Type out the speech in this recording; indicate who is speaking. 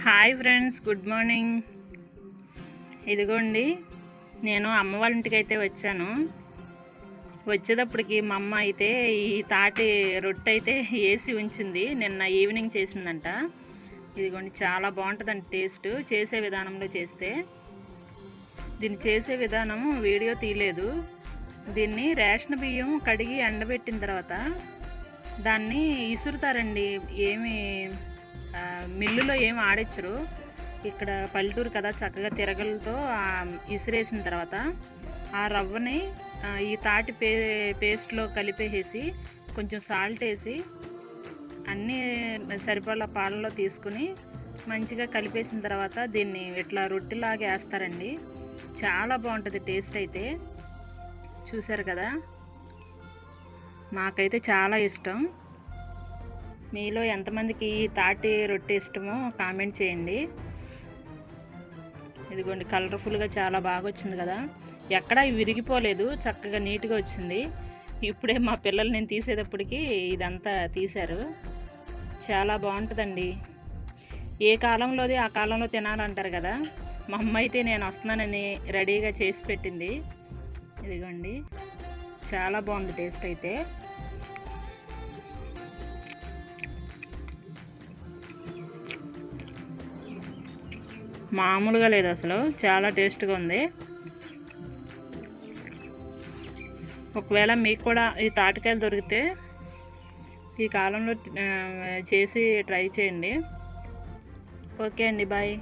Speaker 1: Hi friends, good morning. ఇదిగోండి, నేను అమ్మ వాళ్ళ ఇంటికి అయితే వచ్చాను. వచ్చేటప్పటికి మా అమ్మ అయితే ఈ తాటి రొట్టె అయితే వేసి ఉంచింది. నిన్న ఈవినింగ్ చేసిందంట. ఇదిగోండి, చాలా బాగుంటుందండి టేస్ట్. చేసే విధానంలో చేస్తే, దీన్ని చేసే విధానం వీడియో తీయలేదు. దీన్ని రేషన్ బియ్యం కడిగి ఎండబెట్టిన తర్వాత దాన్ని ఇసురుతారండి. మిల్లులో ఏమి ఆడించరు. ఇక్కడ పల్లెటూరు కదా, చక్కగా తిరగలతో ఇసిరేసిన తర్వాత ఆ రవ్వని ఈ తాటి పేస్ట్లో కలిపేసి కొంచెం సాల్ట్ వేసి అన్నీ సరిపడా పాలలో తీసుకుని మంచిగా కలిపేసిన తర్వాత దీన్ని ఇట్లా రొట్టెలాగా వేస్తారండి. చాలా బాగుంటుంది టేస్ట్ అయితే. చూసారు కదా, నాకైతే చాలా ఇష్టం. మీలో ఎంతమందికి ఈ తాటి రొట్టె ఇష్టమో కామెంట్ చేయండి. ఇదిగోండి, కలర్ఫుల్గా చాలా బాగా వచ్చింది కదా, ఎక్కడా విరిగిపోలేదు, చక్కగా నీట్గా వచ్చింది. ఇప్పుడే మా పిల్లలు నేను తీసేటప్పటికి ఇదంతా తీశారు. చాలా బాగుంటుందండి. ఏ కాలంలోది ఆ కాలంలో తినాలంటారు కదా. మా అమ్మ అయితే నేను వస్తున్నానని రెడీగా చేసి పెట్టింది. ఇదిగోండి, చాలా బాగుంది టేస్ట్ అయితే. మామూలుగా లేదు అసలు, చాలా టేస్ట్గా ఉంది. ఒకవేళ మీకు కూడా ఈ తాటికాయలు దొరికితే ఈ కాలంలో చేసి ట్రై చేయండి. ఓకే అండి, బాయ్.